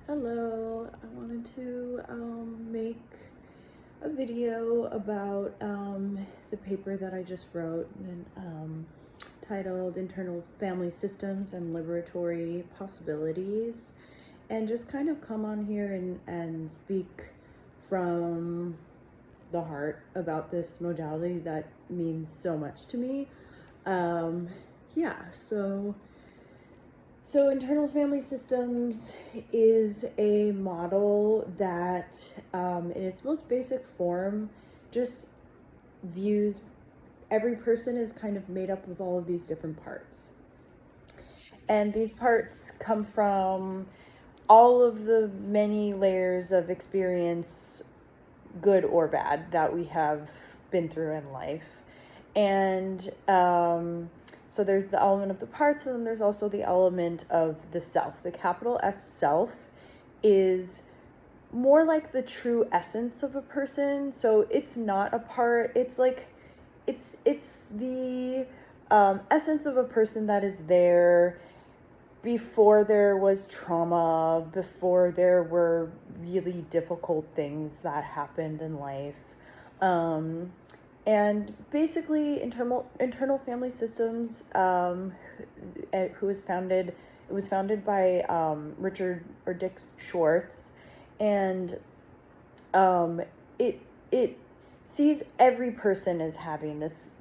Hello, I wanted to make a video about the paper that I just wrote and titled Internal Family Systems and Liberatory Possibilities, and just kind of come on here and speak from the heart about this modality that means so much to me. Um, yeah, so internal family systems is a model that, in its most basic form, just views every person as kind of made up of all of these different parts. And these parts come from all of the many layers of experience, good or bad, that we have been through in life. And so there's the element of the parts, and then there's also the element of the self. The capital S self is more like the true essence of a person. So it's not a part. It's like it's the essence of a person that is there before there was trauma, before there were really difficult things that happened in life. Um, and basically, internal family systems, who was founded, it was founded by Richard or Dick Schwartz, and um, it sees every person as having this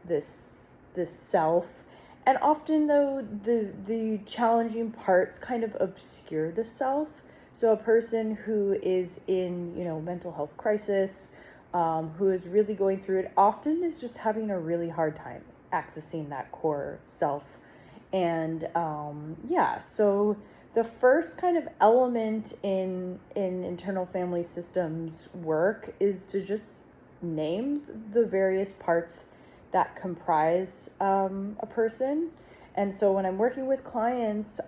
self, and often though the challenging parts kind of obscure the self. So a person who is in mental health crisis, who is really going through it, often is just having a really hard time accessing that core self. And so the first kind of element in internal family systems work is to just name the various parts that comprise a person. And so when I'm working with clients,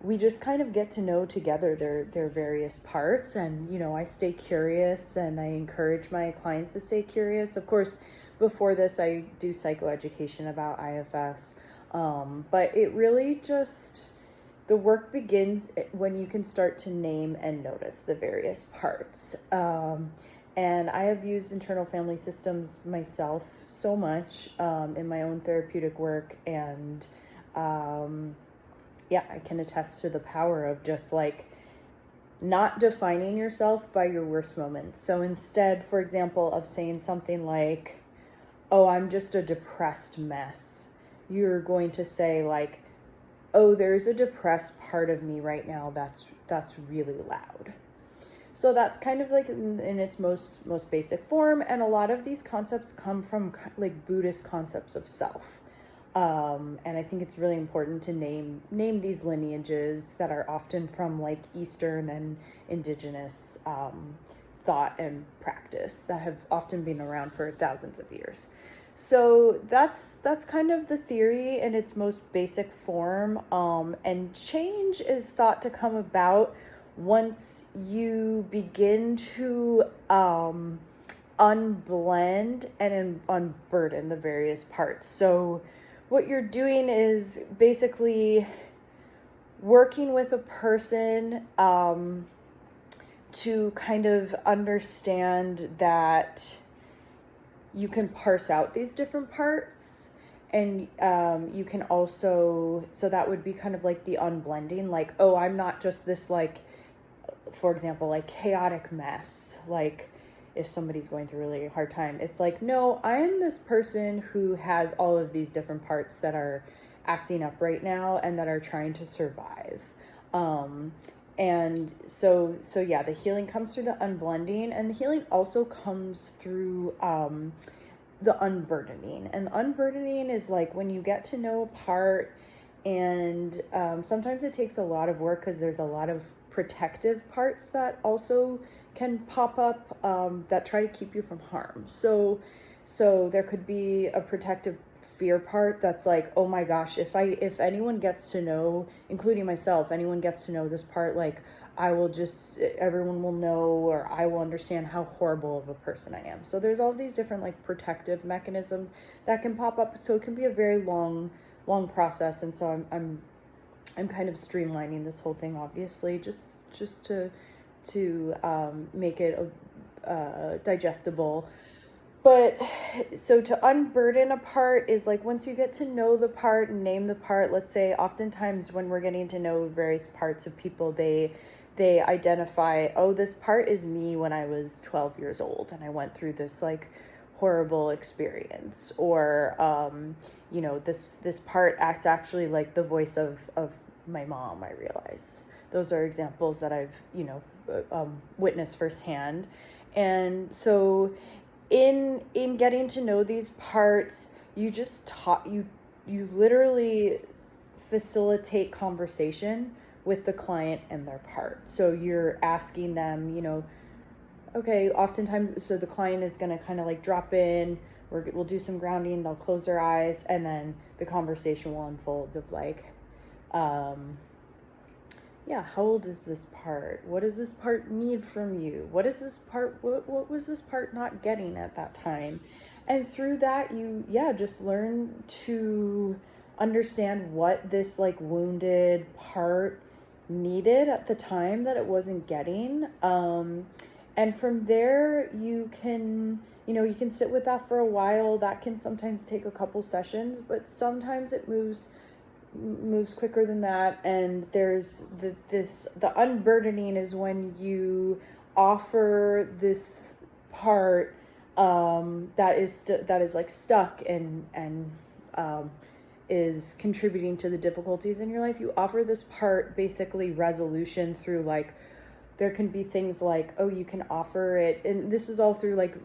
we just kind of get to know together their various parts, and I stay curious, and I encourage my clients to stay curious. Of course, before this, I do psychoeducation about IFS, but it really just, the work begins when you can start to name and notice the various parts. And I have used internal family systems myself so much in my own therapeutic work, and I can attest to the power of just like not defining yourself by your worst moments. So instead, for example, of saying something like, "Oh, I'm just a depressed mess," you're going to say like, "Oh, there's a depressed part of me right now that's really loud." So that's kind of like in its most basic form, and a lot of these concepts come from like Buddhist concepts of self. And I think it's really important to name these lineages that are often from like Eastern and indigenous thought and practice that have often been around for thousands of years. So that's kind of the theory in its most basic form. And change is thought to come about once you begin to unblend and unburden the various parts. So what you're doing is basically working with a person to kind of understand that you can parse out these different parts, and you can also, so that would be kind of like the unblending, like, oh, I'm not just this, like, for example, like chaotic mess, like if somebody's going through a really hard time, it's like, no, I am this person who has all of these different parts that are acting up right now and that are trying to survive. And so yeah, the healing comes through the unblending, and the healing also comes through the unburdening. And the unburdening is like when you get to know a part, and sometimes it takes a lot of work because there's a lot of protective parts that also can pop up that try to keep you from harm. So there could be a protective fear part that's like, oh my gosh, if anyone gets to know, including myself, anyone gets to know this part, like everyone will know, or I will understand how horrible of a person I am. So there's all these different like protective mechanisms that can pop up. So it can be a very long process. And so I'm I'm kind of streamlining this whole thing, obviously, just to make it digestible. But so to unburden a part is like once you get to know the part and name the part. Let's say oftentimes when we're getting to know various parts of people, they identify, oh, this part is me when I was 12 years old and I went through this like horrible experience, or this part acts actually like the voice of my mom, I realize. Those are examples that I've witnessed firsthand. And so in getting to know these parts, you just you literally facilitate conversation with the client and their part. So you're asking them, okay, oftentimes, so the client is going to kind of like drop in, we'll do some grounding, they'll close their eyes, and then the conversation will unfold of like, yeah, how old is this part? What does this part need from you? What is this part, what was this part not getting at that time? And through that, you, just learn to understand what this like wounded part needed at the time that it wasn't getting. And from there, you can sit with that for a while. That can sometimes take a couple sessions, but sometimes it moves quicker than that. And there's the unburdening is when you offer this part that is like stuck and is contributing to the difficulties in your life. You offer this part basically resolution through like, there can be things like, oh, you can offer it, and this is all through like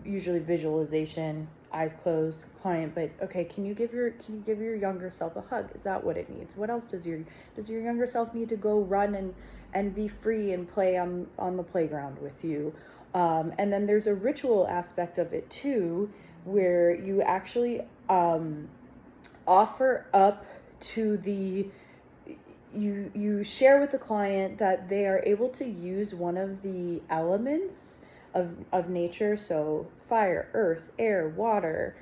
usually visualization, eyes closed, client, but okay, can you give your younger self a hug? Is that what it needs? What else does your younger self need to go run and be free and play on the playground with you? And then there's a ritual aspect of it too, where you actually offer up to you share with the client that they are able to use one of the elements of nature, so fire, earth, air, water,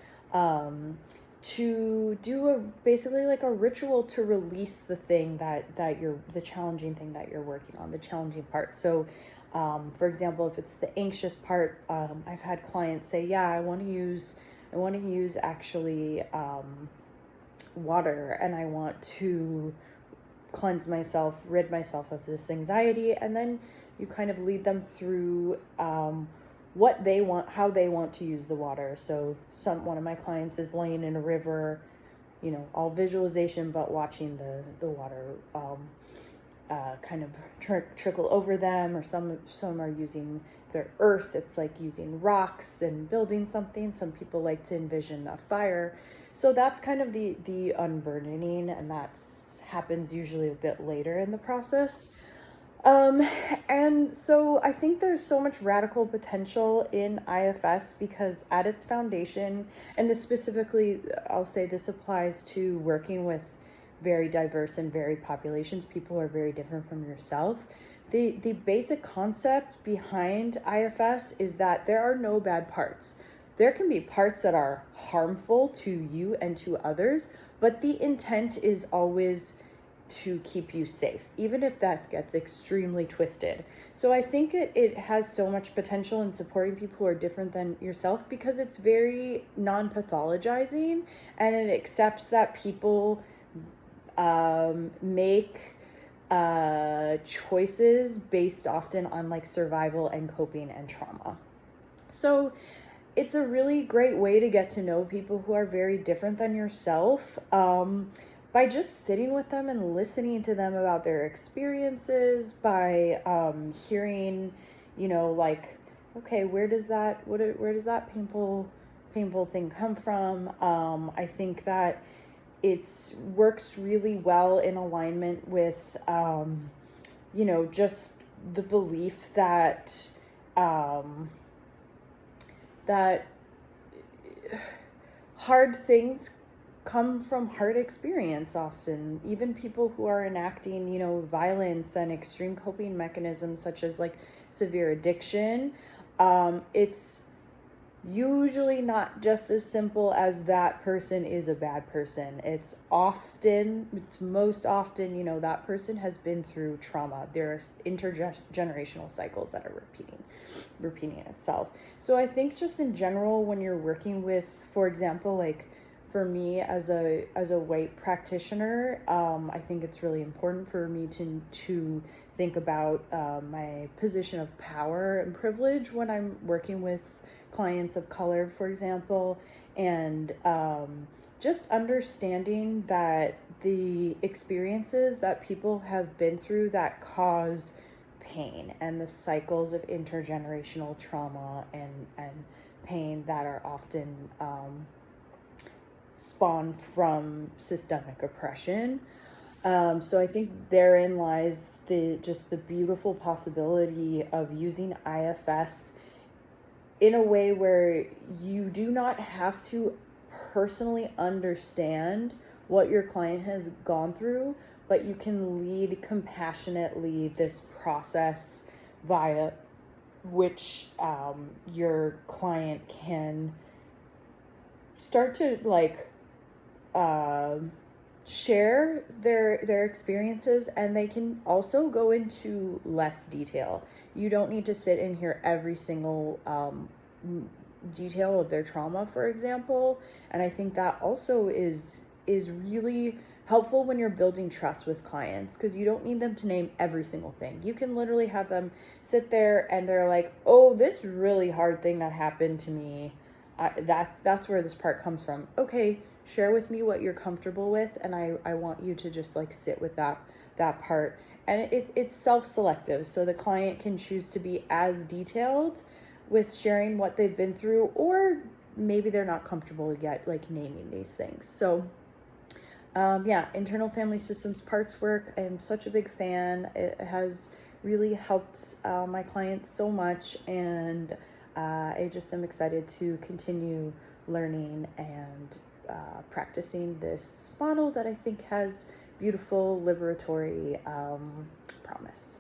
to do basically like a ritual to release the thing the challenging thing that you're working on, the challenging part. So for example, if it's the anxious part, I've had clients say, yeah, I want to use actually water, and I want to cleanse myself, rid myself of this anxiety. And then you kind of lead them through what they want, how they want to use the water. So one of my clients is laying in a river, all visualization, but watching the water kind of trickle over them. Or some are using their earth. It's like using rocks and building something. Some people like to envision a fire. So that's kind of the unburdening, and that's happens usually a bit later in the process. And so I think there's so much radical potential in IFS, because at its foundation, and this specifically, I'll say this applies to working with very diverse and varied populations, people who are very different from yourself. The basic concept behind IFS is that there are no bad parts. There can be parts that are harmful to you and to others, but the intent is always to keep you safe, even if that gets extremely twisted. So I think it has so much potential in supporting people who are different than yourself, because it's very non-pathologizing, and it accepts that people make choices based often on like survival and coping and trauma. So it's a really great way to get to know people who are very different than yourself, by just sitting with them and listening to them about their experiences, by hearing, like, okay, where does that painful thing come from? I think that it's works really well in alignment with just the belief that that hard things come from hard experience often. Even people who are enacting, violence and extreme coping mechanisms such as like severe addiction, it's usually not just as simple as that person is a bad person. It's most often, that person has been through trauma. There's intergenerational cycles that are repeating itself. So I think just in general, when you're working with, for example, like for me as a white practitioner, I think it's really important for me to think about my position of power and privilege when I'm working with clients of color, for example, and just understanding that the experiences that people have been through that cause pain and the cycles of intergenerational trauma and pain that are often spawned from systemic oppression. So I think therein lies the beautiful possibility of using IFS in a way where you do not have to personally understand what your client has gone through, but you can lead compassionately this process via which your client can start to uh, share their experiences, and they can also go into less detail. You don't need to sit and hear every single detail of their trauma, for example. And I think that also is really helpful when you're building trust with clients, because you don't need them to name every single thing. You can literally have them sit there and they're like, oh, this really hard thing that happened to me, that's where this part comes from. Okay, share with me what you're comfortable with, and I want you to just like sit with that part. And it's self-selective, so the client can choose to be as detailed with sharing what they've been through, or maybe they're not comfortable yet like naming these things. So yeah, internal family systems parts work, I'm such a big fan. It has really helped my clients so much, and I just am excited to continue learning and practicing this model that I think has beautiful liberatory promise.